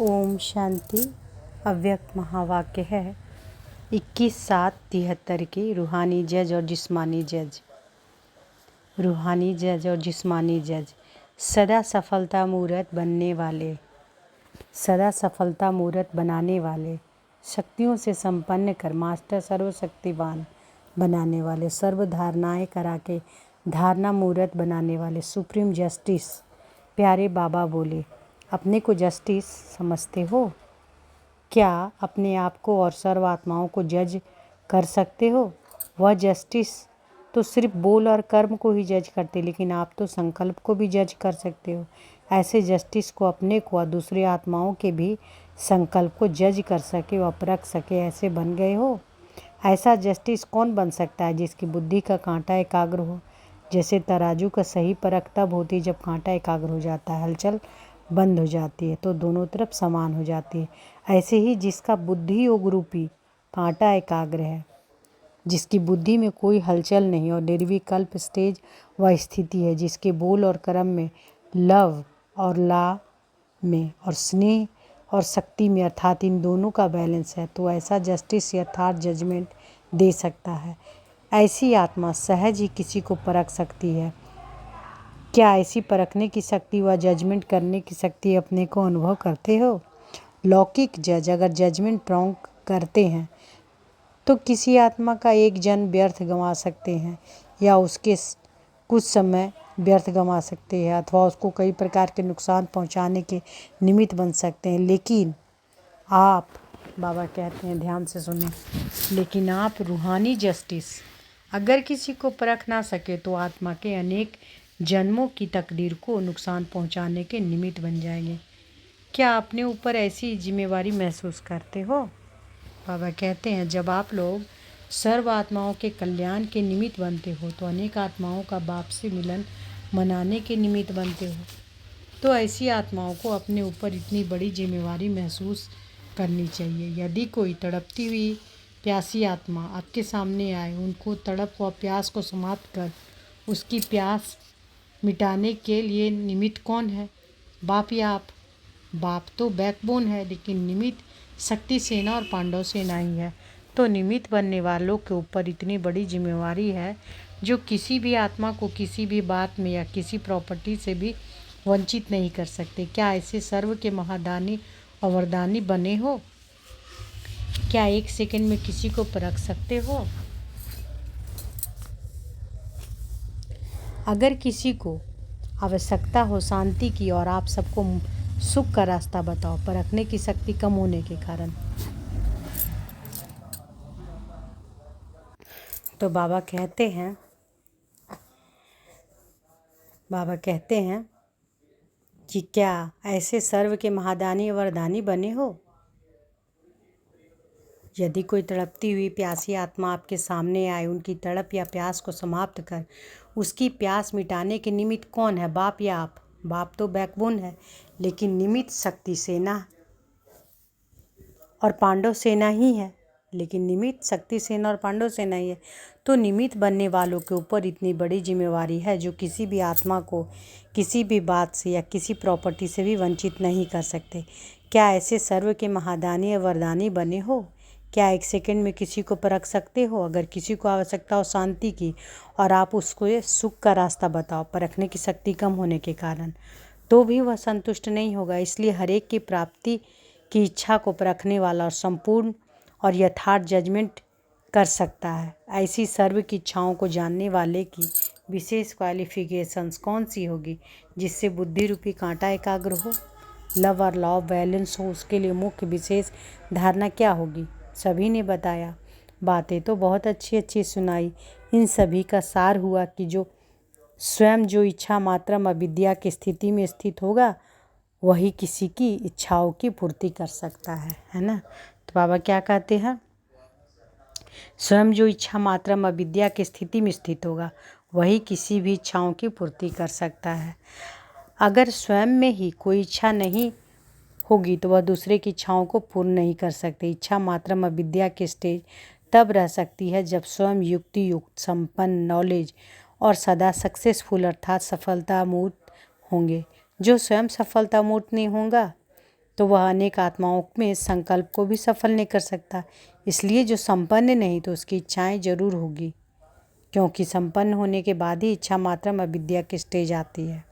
ओम शांति। अव्यक्त महावाक्य है 21/7/73 की रूहानी जज और जिस्मानी जज। रूहानी जज और जिस्मानी जज सदा सफलता मूर्त बनने वाले, सदा सफलता मूर्त बनाने वाले, शक्तियों से संपन्न कर मास्टर सर्वशक्तिवान बनाने वाले, सर्व धारणाएँ करा के धारणा मूर्त बनाने वाले सुप्रीम जस्टिस प्यारे बाबा बोले, अपने को जस्टिस समझते हो? क्या अपने आप को और सर्व आत्माओं को जज कर सकते हो? वह जस्टिस तो सिर्फ बोल और कर्म को ही जज करते, लेकिन आप तो संकल्प को भी जज कर सकते हो। ऐसे जस्टिस को अपने को और दूसरी आत्माओं के भी संकल्प को जज कर सके व परख सके, ऐसे बन गए हो। ऐसा जस्टिस कौन बन सकता है जिसकी बुद्धि का कांटा एकाग्र हो? जैसे तराजू का सही परख तब होती जब कांटा एकाग्र हो जाता है, हलचल बंद हो जाती है तो दोनों तरफ समान हो जाती है। ऐसे ही जिसका बुद्धि योग रूपी कांटा एकाग्र है, जिसकी बुद्धि में कोई हलचल नहीं और निर्विकल्प स्टेज व स्थिति है, जिसके बोल और कर्म में लव और ला में और स्नेह और शक्ति में अर्थात इन दोनों का बैलेंस है, तो ऐसा जस्टिस यथार्थ जजमेंट दे सकता है। ऐसी आत्मा सहज ही किसी को परख सकती है। क्या ऐसी परखने की शक्ति व जजमेंट करने की शक्ति अपने को अनुभव करते हो? लौकिक जज अगर जजमेंट रॉन्ग करते हैं तो किसी आत्मा का एक जन्म व्यर्थ गंवा सकते हैं या उसके कुछ समय व्यर्थ गंवा सकते हैं अथवा उसको कई प्रकार के नुकसान पहुंचाने के निमित्त बन सकते हैं। लेकिन आप, बाबा कहते हैं ध्यान से सुने, लेकिन आप रूहानी जस्टिस अगर किसी को परख ना सके तो आत्मा के अनेक जन्मों की तकदीर को नुकसान पहुंचाने के निमित्त बन जाएंगे। क्या अपने ऊपर ऐसी जिम्मेवारी महसूस करते हो? बाबा कहते हैं जब आप लोग सर्व आत्माओं के कल्याण के निमित्त बनते हो तो अनेक आत्माओं का बाप से मिलन मनाने के निमित्त बनते हो। तो ऐसी आत्माओं को अपने ऊपर इतनी बड़ी जिम्मेवारी महसूस करनी चाहिए। यदि कोई तड़पती हुई प्यासी आत्मा आपके सामने आए, उनको तड़प व प्यास को समाप्त कर उसकी प्यास मिटाने के लिए निमित्त कौन है? बाप या आप? बाप तो बैकबोन है, लेकिन निमित्त शक्ति सेना और पांडव सेना ही है। तो निमित्त बनने वालों के ऊपर इतनी बड़ी जिम्मेवारी है जो किसी भी आत्मा को किसी भी बात में या किसी प्रॉपर्टी से भी वंचित नहीं कर सकते। क्या ऐसे सर्व के महादानी और वरदानी बने हो? क्या एक सेकंड में किसी को परख सकते हो? अगर किसी को आवश्यकता हो शांति की और आप सबको सुख का रास्ता बताओ, परखने की शक्ति कम होने के कारण, तो बाबा कहते हैं कि क्या ऐसे सर्व के महादानी वरदानी बने हो? यदि कोई तड़पती हुई प्यासी आत्मा आपके सामने आए, उनकी तड़प या प्यास को समाप्त कर उसकी प्यास मिटाने के निमित्त कौन है? बाप या आप? बाप तो बैकबोन है, लेकिन निमित्त शक्ति सेना और पांडव सेना ही है, लेकिन निमित्त शक्ति सेना और पांडव सेना ही है। तो निमित्त बनने वालों के ऊपर इतनी बड़ी जिम्मेवारी है जो किसी भी आत्मा को किसी भी बात से या किसी प्रॉपर्टी से भी वंचित नहीं कर सकते। क्या ऐसे सर्व के महादानी या वरदानी बने हो? क्या एक सेकंड में किसी को परख सकते हो? अगर किसी को आवश्यकता हो शांति की और आप उसको ये सुख का रास्ता बताओ, परखने की शक्ति कम होने के कारण, तो भी वह संतुष्ट नहीं होगा। इसलिए हर एक की प्राप्ति की इच्छा को परखने वाला और संपूर्ण और यथार्थ जजमेंट कर सकता है। ऐसी सर्व की इच्छाओं को जानने वाले की विशेष क्वालिफिकेशंस कौन सी होगी? जिससे बुद्धि रूपी कांटा एकाग्र हो, लव और लॉ बैलेंस हो, उसके लिए मुख्य विशेष धारणा क्या होगी? सभी ने बताया, बातें तो बहुत अच्छी अच्छी सुनाई। इन सभी का सार हुआ कि जो स्वयं जो इच्छा मात्रम अविद्या की स्थिति में स्थित होगा वही किसी की इच्छाओं की पूर्ति कर सकता है ना। तो बाबा क्या कहते हैं? स्वयं जो इच्छा मात्रम अविद्या की स्थिति में स्थित होगा वही किसी भी इच्छाओं की पूर्ति कर सकता है। अगर स्वयं में ही कोई इच्छा नहीं होगी तो वह दूसरे की इच्छाओं को पूर्ण नहीं कर सकते। इच्छा मात्रम अविद्या की स्टेज तब रह सकती है जब स्वयं युक्ति युक्त संपन्न नॉलेज और सदा सक्सेसफुल अर्थात सफलता मूर्त होंगे। जो स्वयं सफलता मूर्त नहीं होगा तो वह अनेक आत्माओं में संकल्प को भी सफल नहीं कर सकता। इसलिए जो संपन्न नहीं तो उसकी इच्छाएं जरूर होगी, क्योंकि संपन्न होने के बाद ही इच्छा मात्रम अविद्या की स्टेज आती है।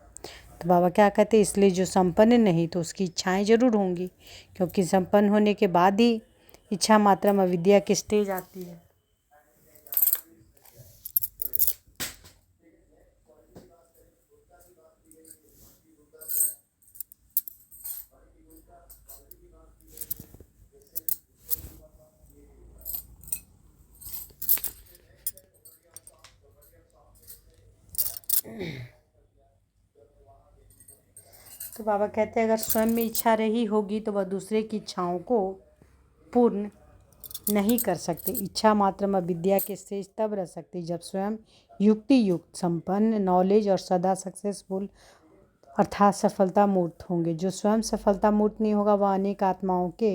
तो बाबा क्या कहते हैं, इसलिए जो संपन्न नहीं तो उसकी इच्छाएं जरूर होंगी, क्योंकि संपन्न होने के बाद ही इच्छा मात्रम अविद्या की स्टेज आती है। तो बाबा कहते हैं अगर स्वयं में इच्छा रही होगी तो वह दूसरे की इच्छाओं को पूर्ण नहीं कर सकते। इच्छा मात्र में विद्या के स्टेज तब रह सकती जब स्वयं युक्ति युक्त संपन्न नॉलेज और सदा सक्सेसफुल अर्थात सफलता मूर्त होंगे। जो स्वयं सफलता मूर्त नहीं होगा वह अनेक आत्माओं के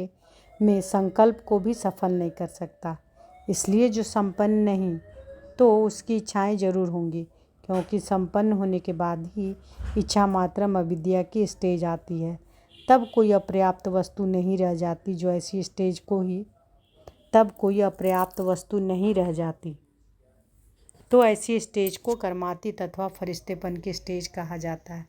में संकल्प को भी सफल नहीं कर सकता। इसलिए जो संपन्न नहीं तो उसकी इच्छाएं जरूर होंगी, क्योंकि संपन्न होने के बाद ही इच्छा मात्रम अविद्या की स्टेज आती है। तब कोई अपर्याप्त वस्तु नहीं रह जाती जो ऐसी स्टेज को ही तब कोई अपर्याप्त वस्तु नहीं रह जाती तो ऐसी स्टेज को कर्मातीत अथवा फरिश्तेपन की स्टेज कहा जाता है।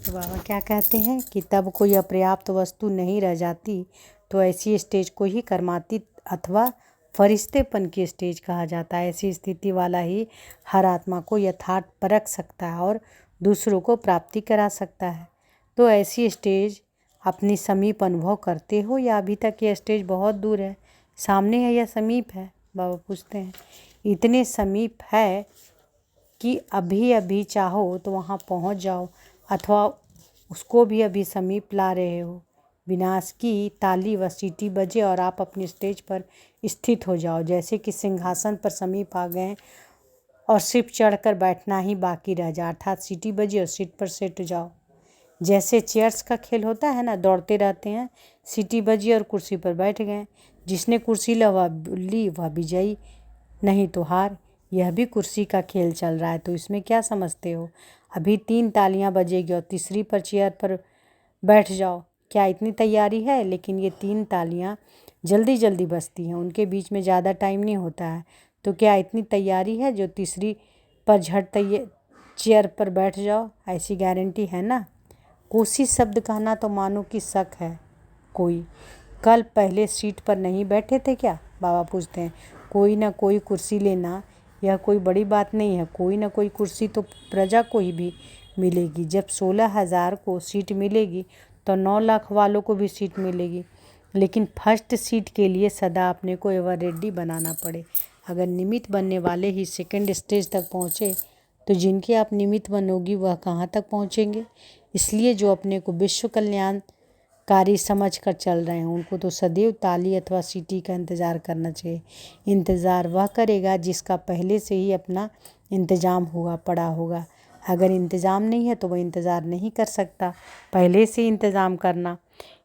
तो बाबा क्या कहते हैं कि तब कोई अपर्याप्त वस्तु नहीं रह जाती तो ऐसी स्टेज को ही कर्मातीत अथवा फरिश्तेपन की स्टेज कहा जाता है। ऐसी स्थिति वाला ही हर आत्मा को यथार्थ परख सकता है और दूसरों को प्राप्ति करा सकता है। तो ऐसी स्टेज अपनी समीप अनुभव करते हो या अभी तक यह स्टेज बहुत दूर है, सामने है या समीप है? बाबा पूछते हैं। इतने समीप है कि अभी अभी चाहो तो वहाँ पहुँच जाओ, अथवा उसको भी अभी समीप ला रहे हो। विनाश की ताली व सीटी बजे और आप अपनी स्टेज पर स्थित हो जाओ, जैसे कि सिंहासन पर समीप आ गए और सिर्फ चढ़कर बैठना ही बाकी रह जाए, अर्थात सीटी बजी और सीट पर सेट जाओ। जैसे चेयर्स का खेल होता है ना, दौड़ते रहते हैं, सीटी बजी और कुर्सी पर बैठ गए। जिसने कुर्सी ली वह विजयी, नहीं तो हार। यह भी कुर्सी का खेल चल रहा है, तो इसमें क्या समझते हो? अभी 3 तालियां बजेगी और तीसरी पर चेयर पर बैठ जाओ। क्या इतनी तैयारी है? लेकिन ये 3 तालियां जल्दी जल्दी बजती हैं, उनके बीच में ज़्यादा टाइम नहीं होता है। तो क्या इतनी तैयारी है जो तीसरी पर झट चेयर पर बैठ जाओ? ऐसी गारंटी है ना? कोशिश शब्द कहना तो मानो कि शक है कोई। कल पहले सीट पर नहीं बैठे थे क्या? बाबा पूछते हैं। कोई ना कोई कुर्सी लेना यह कोई बड़ी बात नहीं है। कोई ना कोई कुर्सी तो प्रजा को ही भी मिलेगी। जब 16,000 को सीट मिलेगी तो 9 लाख वालों को भी सीट मिलेगी। लेकिन फर्स्ट सीट के लिए सदा अपने को एवर रेडी बनाना पड़े। अगर निमित्त बनने वाले ही सेकंड स्टेज तक पहुँचे तो जिनके आप निमित्त बनोगी वह कहाँ तक पहुँचेंगे? इसलिए जो अपने को विश्व कल्याणकारी समझ कर चल रहे हैं उनको तो सदैव ताली अथवा सीटी का इंतज़ार करना चाहिए। इंतज़ार वह करेगा जिसका पहले से ही अपना इंतज़ाम पड़ा होगा। अगर इंतज़ाम नहीं है तो वह इंतज़ार नहीं कर सकता। पहले से इंतज़ाम करना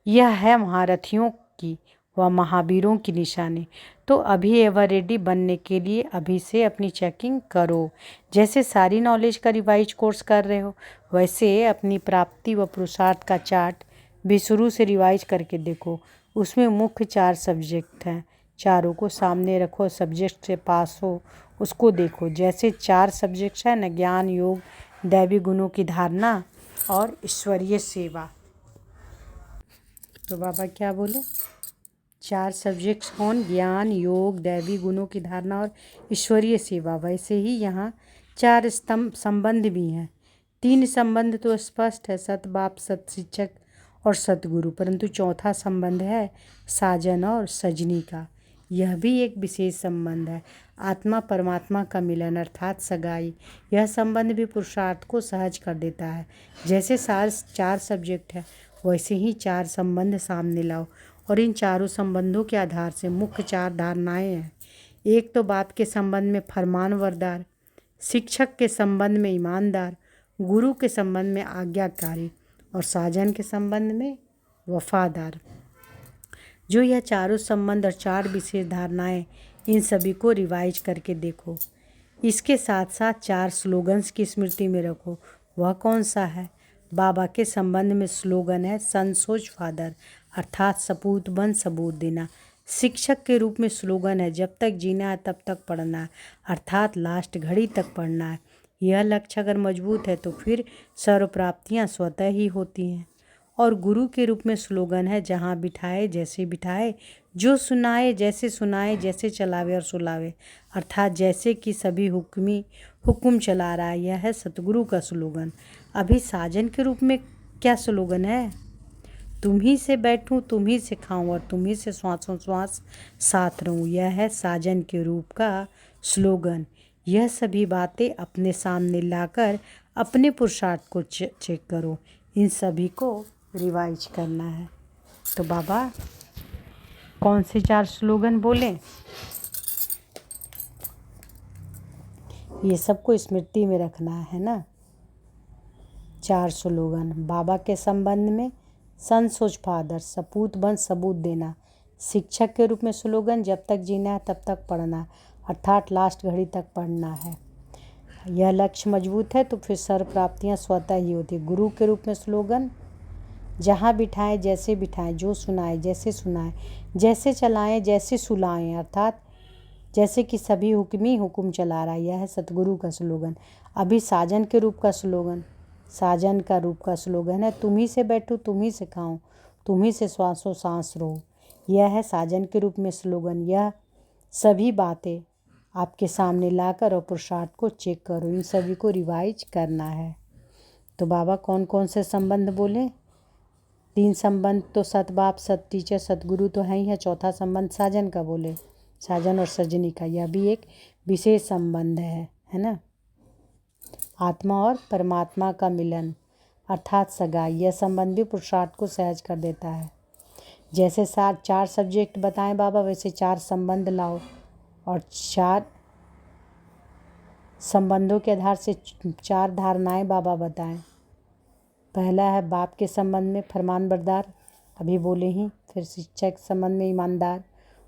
यह है महारथियों की व महावीरों की निशानी। तो अभी एवर रेडी बनने के लिए अभी से अपनी चेकिंग करो। जैसे सारी नॉलेज का रिवाइज कोर्स कर रहे हो वैसे अपनी प्राप्ति व पुरुषार्थ का चार्ट भी शुरू से रिवाइज करके देखो। उसमें मुख्य 4 सब्जेक्ट हैं, चारों को सामने रखो, सब्जेक्ट से पास हो उसको देखो। जैसे 4 सब्जेक्ट्स हैं ना, ज्ञान, योग, दैवी गुणों की धारणा और ईश्वरीय सेवा। तो बाबा क्या बोले? 4 सब्जेक्ट्स कौन? ज्ञान, योग, दैवी गुणों की धारणा और ईश्वरीय सेवा। वैसे ही यहाँ 4 संबंध भी हैं। 3 संबंध तो स्पष्ट है, सत बाप, सत शिक्षक और सतगुरु, परंतु चौथा संबंध है साजन और सजनी का। यह भी एक विशेष संबंध है, आत्मा परमात्मा का मिलन अर्थात सगाई। यह संबंध भी पुरुषार्थ को सहज कर देता है। जैसे 4 सब्जेक्ट है वैसे ही 4 संबंध सामने लाओ और इन चारों संबंधों के आधार से मुख्य 4 धारणाएं हैं। एक तो बाप के संबंध में फरमानवरदार, शिक्षक के संबंध में ईमानदार, गुरु के संबंध में आज्ञाकारी और साजन के संबंध में वफादार। जो यह चारों संबंध और 4 विशेष धारणाएं, इन सभी को रिवाइज करके देखो। इसके साथ साथ 4 स्लोगन्स की स्मृति में रखो। वह कौन सा है? बाबा के संबंध में स्लोगन है सन सोच फादर, अर्थात सपूत बन सबूत देना। शिक्षक के रूप में स्लोगन है जब तक जीना है तब तक पढ़ना है, अर्थात लास्ट घड़ी तक पढ़ना है। यह लक्ष्य अगर मजबूत है तो फिर सर्व प्राप्तियाँ स्वतः ही होती हैं। और गुरु के रूप में स्लोगन है जहाँ बिठाए जैसे बिठाए, जो सुनाए जैसे सुनाए, जैसे चलावे और सुलावे, अर्थात जैसे कि सभी हुक्म चला रहा है। यह है सतगुरु का स्लोगन। अभी साजन के रूप में क्या स्लोगन है? तुम ही से बैठूं, तुम ही से खाऊं और तुम ही से श्वासों श्वास साथ रहूं। यह है साजन के रूप का स्लोगन। यह सभी बातें अपने सामने लाकर अपने पुरुषार्थ को चेक करो। इन सभी को रिवाइज करना है। तो बाबा कौन से 4 स्लोगन बोले? ये सबको स्मृति में रखना है ना। 4 स्लोगन बाबा के संबंध में सन सोच फादर, सपूत बन सबूत देना। शिक्षक के रूप में स्लोगन जब तक जीना है तब तक पढ़ना, अर्थात लास्ट घड़ी तक पढ़ना है। यह लक्ष्य मजबूत है तो फिर सर्व प्राप्तियाँ स्वतः ही होती। गुरु के रूप में स्लोगन जहाँ बिठाएं जैसे बिठाएं, जो सुनाए जैसे सुनाए, जैसे चलाएं जैसे सुलाएं, अर्थात जैसे कि सभी हुक्म चला रहा है। यह है सतगुरु का स्लोगन। अभी साजन के रूप का स्लोगन, साजन का रूप का स्लोगन है तुम ही से बैठूं, तुम ही से खाऊं, तुम ही से श्वासों सांस रो। यह है साजन के रूप में स्लोगन। यह सभी बातें आपके सामने लाकर और पुरुषार्थ को चेक करो। इन सभी को रिवाइज करना है। तो बाबा कौन कौन से संबंध बोले? 3 संबंध तो सत बाप, सत टीचर, सतगुरु तो है ही है। चौथा संबंध साजन का बोले, साजन और सजनी का। यह भी एक विशेष संबंध है ना। आत्मा और परमात्मा का मिलन, अर्थात सगाई। यह संबंध भी पुरुषार्थ को सहज कर देता है। जैसे 4 सब्जेक्ट बताएं बाबा, वैसे 4 संबंध लाओ और 4 संबंधों के आधार से 4 धारणाएं बाबा बताएं। पहला है बाप के संबंध में फरमानबरदार, अभी बोले ही। फिर शिक्षक के संबंध में ईमानदार,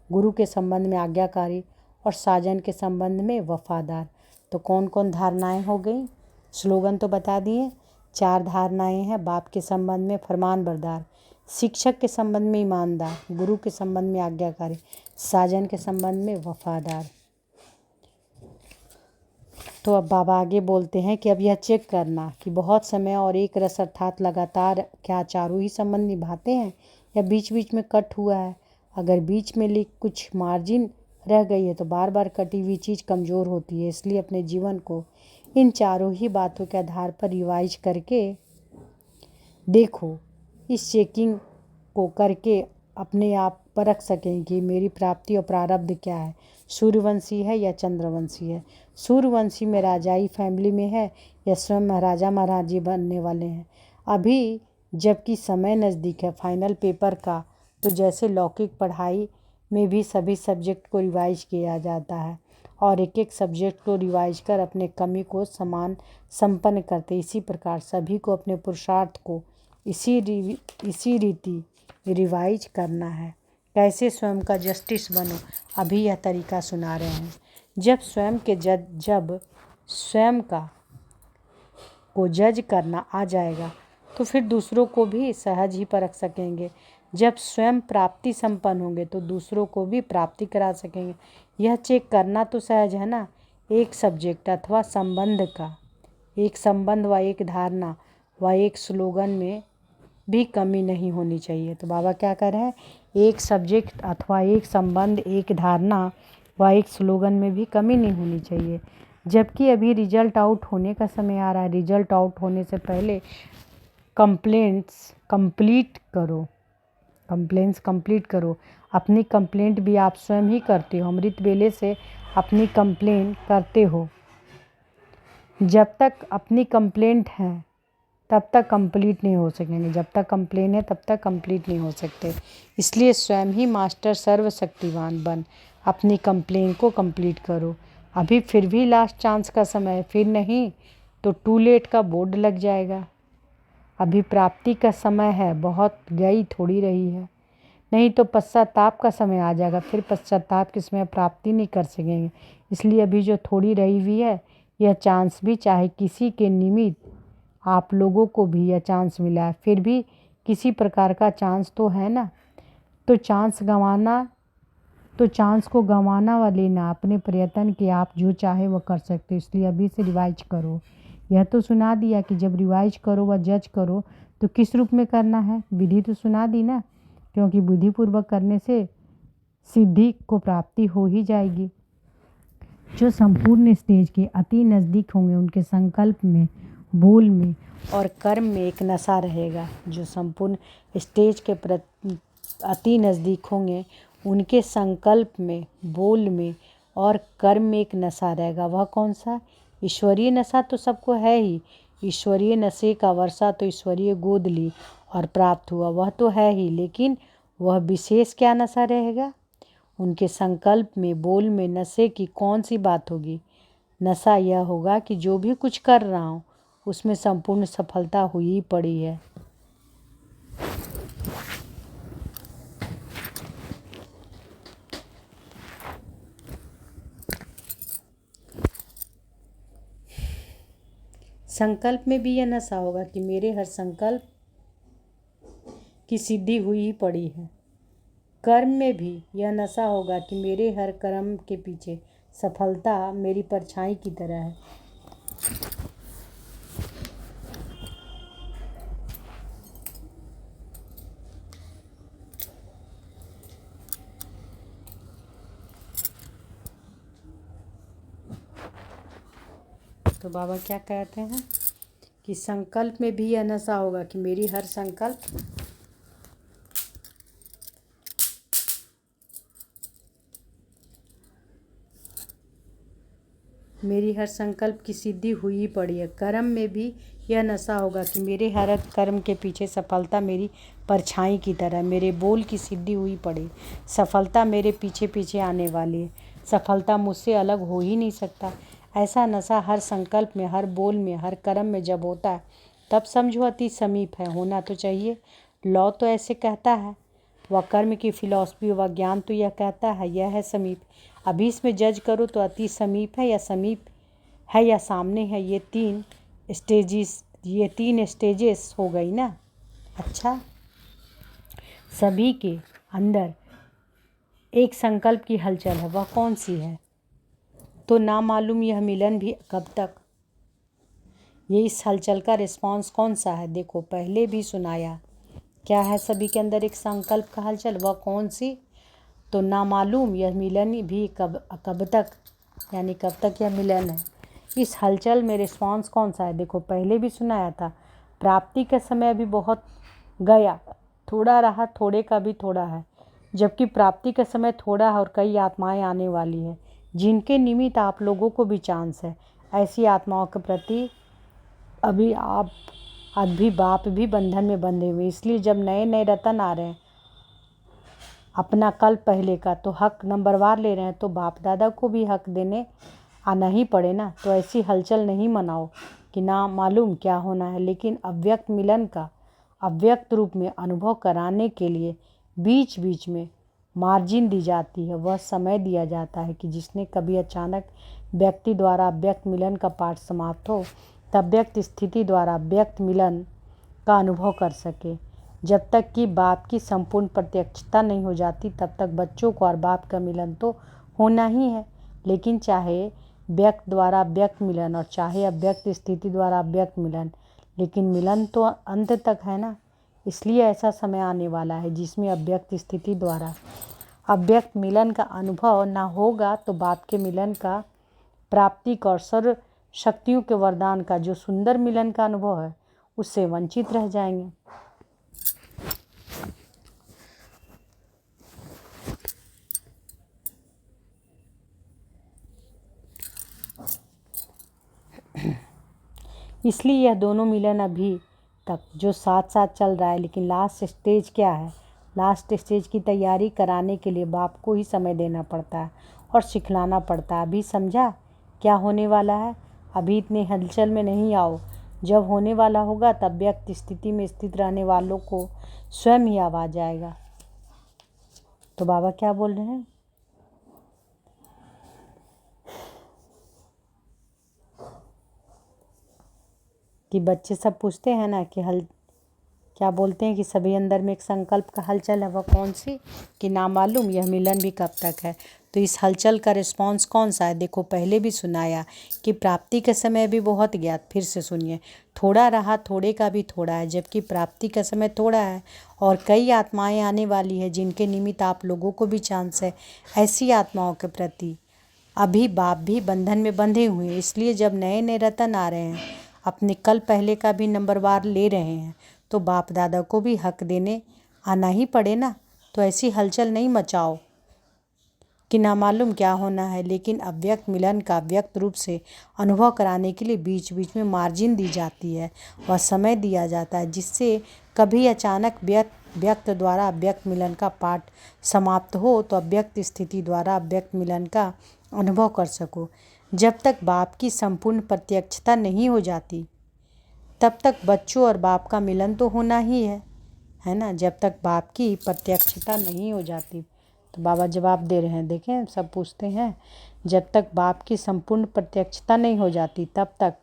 गुरु के संबंध में आज्ञाकारी और साजन के संबंध में वफादार। तो कौन कौन धारणाएं हो गई? स्लोगन तो बता दिए। 4 धारणाएं हैं। बाप के संबंध में फरमानबरदार, शिक्षक के संबंध में ईमानदार, गुरु के संबंध में आज्ञाकारी, साजन के संबंध में वफादार। तो अब बाबा आगे बोलते हैं कि अब यह चेक करना कि बहुत समय और एक रस अर्थात लगातार क्या चारों ही संबंध निभाते हैं या बीच बीच में कट हुआ है। अगर बीच में कुछ मार्जिन रह गई है तो बार बार कटी हुई चीज़ कमज़ोर होती है। इसलिए अपने जीवन को इन चारों ही बातों के आधार पर रिवाइज करके देखो। इस चेकिंग को करके अपने आप परख सकें कि मेरी प्राप्ति और प्रारब्ध क्या है, सूर्यवंशी है या चंद्रवंशी है। सूर्यवंशी में राजाई फैमिली में है या स्वयं महाराजा महाराजी बनने वाले हैं। अभी जबकि समय नज़दीक है फाइनल पेपर का, तो जैसे लौकिक पढ़ाई में भी सभी सब्जेक्ट को रिवाइज किया जाता है और एक एक सब्जेक्ट को रिवाइज कर अपने कमी को समान संपन्न करते। इसी प्रकार सभी को अपने पुरुषार्थ को इसी रीति रिवाइज करना है। कैसे स्वयं का जस्टिस बनो, अभी यह तरीका सुना रहे हैं। जब स्वयं को जज करना आ जाएगा तो फिर दूसरों को भी सहज ही परख सकेंगे। जब स्वयं प्राप्ति संपन्न होंगे तो दूसरों को भी प्राप्ति करा सकेंगे। यह चेक करना तो सहज है ना। एक सब्जेक्ट अथवा संबंध का, एक संबंध व एक धारणा व एक स्लोगन में भी कमी नहीं होनी चाहिए। तो बाबा क्या कर रहे हैं? एक सब्जेक्ट अथवा एक संबंध, एक धारणा व एक स्लोगन में भी कमी नहीं होनी चाहिए। जबकि अभी रिजल्ट आउट होने का समय आ रहा है। रिजल्ट आउट होने से पहले कंप्लेंट्स कंप्लीट करो। अपनी कंप्लेंट भी आप स्वयं ही करते हो। अमृत वेले से अपनी कंप्लेंट करते हो। जब तक अपनी कंप्लेंट है तब तक कंप्लीट नहीं हो सकेंगे। जब तक कंप्लेन है तब तक कंप्लीट नहीं हो सकते। इसलिए स्वयं ही मास्टर सर्वशक्तिवान बन अपनी कंप्लेन को कंप्लीट करो। अभी फिर भी लास्ट चांस का समय है, फिर नहीं तो टू लेट का बोर्ड लग जाएगा। अभी प्राप्ति का समय है, बहुत गई थोड़ी रही है। नहीं तो पश्चाताप का समय आ जाएगा, फिर पश्चाताप के समय प्राप्ति नहीं कर सकेंगे। इसलिए अभी जो थोड़ी रही हुई है यह चांस भी चाहे किसी के निमित्त आप लोगों को भी यह चांस मिला है, फिर भी किसी प्रकार का चांस तो है ना। तो चांस को गंवाना व लेना अपने प्रयत्न के, आप जो चाहे वो कर सकते हो, इसलिए अभी से रिवाइज करो। यह तो सुना दिया कि जब रिवाइज करो व जज करो तो किस रूप में करना है, विधि तो सुना दी ना, क्योंकि बुद्धिपूर्वक करने से सिद्धि को प्राप्ति हो ही जाएगी। जो संपूर्ण स्टेज के अति नज़दीक होंगे उनके संकल्प में, बोल में और कर्म में एक नशा रहेगा। जो संपूर्ण स्टेज के अति नज़दीक होंगे उनके संकल्प में, बोल में और कर्म में एक नशा रहेगा। वह कौन सा? ईश्वरीय नशा तो सबको है ही। ईश्वरीय नशे का वर्षा तो ईश्वरीय गोद ली और प्राप्त हुआ, वह तो है ही। लेकिन वह विशेष क्या नशा रहेगा? उनके संकल्प में, बोल में नशे की कौन सी बात होगी? नशा यह होगा कि जो भी कुछ कर रहा हूँ उसमें संपूर्ण सफलता हुई पड़ी है। संकल्प में भी यह नशा होगा कि मेरे हर संकल्प की सिद्धि हुई ही पड़ी है। कर्म में भी यह नशा होगा कि मेरे हर कर्म के पीछे सफलता मेरी परछाई की तरह है। तो बाबा क्या कहते हैं कि संकल्प में भी यह नशा होगा कि मेरी हर संकल्प की सिद्धि हुई पड़ी है। कर्म में भी यह नशा होगा कि मेरे हर कर्म के पीछे सफलता मेरी परछाई की तरह, मेरे बोल की सिद्धि हुई पड़ी। सफलता मेरे पीछे पीछे आने वाली है, सफलता मुझसे अलग हो ही नहीं सकता। ऐसा नशा हर संकल्प में, हर बोल में, हर कर्म में जब होता है तब समझो अति समीप है, होना तो चाहिए। लॉ तो ऐसे कहता है, वह कर्म की फिलॉसफी व ज्ञान तो यह कहता है यह है समीप। अभी इसमें जज करो तो अति समीप है या समीप है या सामने है, ये तीन स्टेजेस हो गई ना। अच्छा, सभी के अंदर एक संकल्प की हलचल है, वह कौन सी है? तो ना मालूम यह मिलन भी कब तक। ये इस हलचल का रिस्पॉन्स कौन सा है? देखो पहले भी सुनाया, क्या है सभी के अंदर एक संकल्प का हलचल, वह कौन सी? तो ना मालूम यह मिलन भी कब तक, यानी कब तक यह मिलन है। इस हलचल में रिस्पॉन्स कौन सा है? देखो पहले भी सुनाया था, प्राप्ति का समय अभी बहुत गया, थोड़ा रहा, थोड़े का भी थोड़ा है, जबकि प्राप्ति का समय थोड़ा है और कई आत्माएं आने वाली है जिनके निमित्त आप लोगों को भी चांस है। ऐसी आत्माओं के प्रति अभी बाप भी बंधन में बंधे हुए, इसलिए जब नए नए रतन आ रहे हैं अपना कल पहले का तो हक नंबरवार ले रहे हैं, तो बाप दादा को भी हक देने आना ही पड़े ना। तो ऐसी हलचल नहीं मनाओ कि ना मालूम क्या होना है, लेकिन अव्यक्त मिलन का अव्यक्त रूप में अनुभव कराने के लिए बीच बीच में मार्जिन दी जाती है, वह समय दिया जाता है कि जिसने कभी अचानक व्यक्ति द्वारा अव्यक्त मिलन का पाठ समाप्त हो तब व्यक्त स्थिति द्वारा व्यक्त मिलन का अनुभव कर सके। जब तक कि बाप की संपूर्ण प्रत्यक्षता नहीं हो जाती तब तक बच्चों को और बाप का मिलन तो होना ही है। लेकिन चाहे व्यक्त द्वारा व्यक्त मिलन और चाहे अव्यक्त स्थिति द्वारा अव्यक्त मिलन, लेकिन मिलन तो अंत तक है ना। इसलिए ऐसा समय आने वाला है जिसमें अव्यक्त स्थिति द्वारा अव्यक्त मिलन का अनुभव ना होगा तो बाप के मिलन का, प्राप्ति का और सर्व शक्तियों के वरदान का जो सुंदर मिलन का अनुभव है उससे वंचित रह जाएंगे। इसलिए यह दोनों मिलन अभी तक जो साथ साथ चल रहा है, लेकिन लास्ट स्टेज क्या है? लास्ट स्टेज की तैयारी कराने के लिए बाप को ही समय देना पड़ता है और सिखलाना पड़ता है। अभी समझा क्या होने वाला है? अभी इतने हलचल में नहीं आओ, जब होने वाला होगा तब व्यक्त स्थिति में स्थित रहने वालों को स्वयं ही आवाज आएगा। तो बाबा क्या बोल रहे हैं कि बच्चे सब पूछते हैं ना कि क्या बोलते हैं कि सभी अंदर में एक संकल्प का हलचल है, वह कौन सी, कि ना मालूम यह मिलन भी कब तक है। तो इस हलचल का रिस्पॉन्स कौन सा है? देखो पहले भी सुनाया कि प्राप्ति के समय भी बहुत ज्ञात, फिर से सुनिए, थोड़ा रहा थोड़े का भी थोड़ा है, जबकि प्राप्ति का समय थोड़ा है और कई आत्माएं आने वाली है जिनके निमित्त आप लोगों को भी चांस है। ऐसी आत्माओं के प्रति अभी बाप भी बंधन में बंधे हुए हैं, इसलिए जब नए नए रतन आ रहे हैं, अपने कल पहले का भी नंबरवार ले रहे हैं, तो बाप दादा को भी हक देने आना ही पड़े ना। तो ऐसी हलचल नहीं मचाओ कि ना मालूम क्या होना है। लेकिन अव्यक्त मिलन का व्यक्त रूप से अनुभव कराने के लिए बीच बीच में मार्जिन दी जाती है व समय दिया जाता है, जिससे कभी अचानक व्यक्त द्वारा अव्यक्त मिलन का पाठ समाप्त हो तो अव्यक्त स्थिति द्वारा अव्यक्त मिलन का अनुभव कर सको। जब तक बाप की संपूर्ण प्रत्यक्षता नहीं हो जाती तब तक बच्चों और बाप का मिलन तो होना ही है ना। जब तक बाप की प्रत्यक्षता नहीं हो जाती, तो बाबा जवाब दे रहे हैं, देखें सब पूछते हैं, जब तक बाप की संपूर्ण प्रत्यक्षता नहीं हो जाती तब तक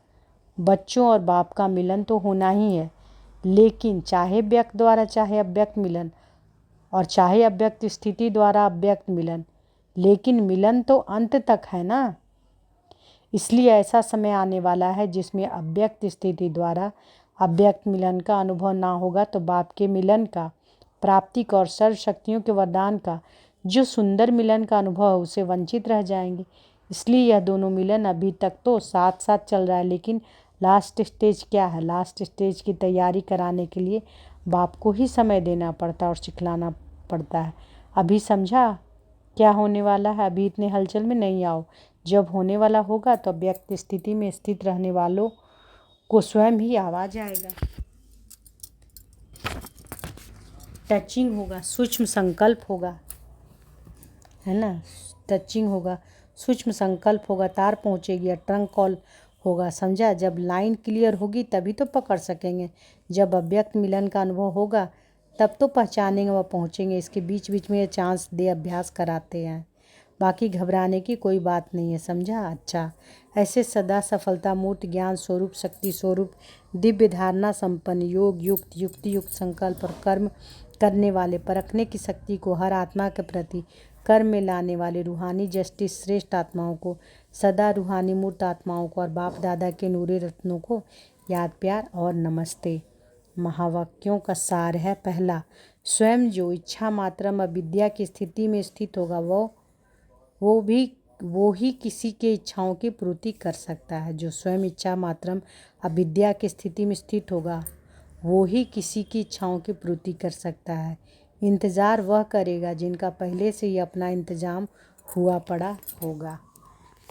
बच्चों और बाप का मिलन तो होना ही है। लेकिन चाहे व्यक्त द्वारा चाहे अव्यक्त मिलन, और चाहे अव्यक्त स्थिति द्वारा अव्यक्त मिलन, लेकिन मिलन तो अंत तक है ना। इसलिए ऐसा समय आने वाला है जिसमें अव्यक्त स्थिति द्वारा अव्यक्त मिलन का अनुभव ना होगा, तो बाप के मिलन का, प्राप्ति का और सर्व शक्तियों के वरदान का जो सुंदर मिलन का अनुभव है उसे वंचित रह जाएंगे। इसलिए यह दोनों मिलन अभी तक तो साथ साथ चल रहा है, लेकिन लास्ट स्टेज क्या है? लास्ट स्टेज की तैयारी कराने के लिए बाप को ही समय देना पड़ता है और सिखलाना पड़ता है। अभी समझा क्या होने वाला है? अभी इतने हलचल में नहीं आओ। जब होने वाला होगा तो अव्यक्त स्थिति में स्थित रहने वालों को स्वयं ही आवाज आएगा, टचिंग होगा, सूक्ष्म संकल्प होगा, है ना। टचिंग होगा, सूक्ष्म संकल्प होगा, तार पहुंचेगी या ट्रंक कॉल होगा, समझा। जब लाइन क्लियर होगी तभी तो पकड़ सकेंगे। जब अव्यक्त मिलन का अनुभव होगा तब तो पहचानेंगे व पहुंचेंगे। इसके बीच बीच में ये चांस दे अभ्यास कराते हैं, बाकी घबराने की कोई बात नहीं है, समझा। अच्छा, ऐसे सदा सफलता मूर्त ज्ञान स्वरूप शक्ति स्वरूप दिव्य धारणा संपन्न योग युक्त युक्ति युक्त संकल्प और कर्म करने वाले, परखने की शक्ति को हर आत्मा के प्रति कर्म में लाने वाले रूहानी जस्टिस श्रेष्ठ आत्माओं को, सदा रूहानी मूर्त आत्माओं को और बाप दादा के नूरे रत्नों को याद प्यार और नमस्ते। महावाक्यों का सार है, पहला, स्वयं जो इच्छा मात्रम अविद्या की स्थिति में स्थित होगा वो ही किसी के इच्छाओं की पूर्ति कर सकता है। जो स्वयं इच्छा मात्रम अविद्या की स्थिति में स्थित होगा वो ही किसी की इच्छाओं की पूर्ति कर सकता है। इंतज़ार वह करेगा जिनका पहले से ही अपना इंतजाम हुआ पड़ा होगा।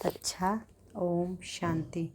अच्छा, ओम शांति।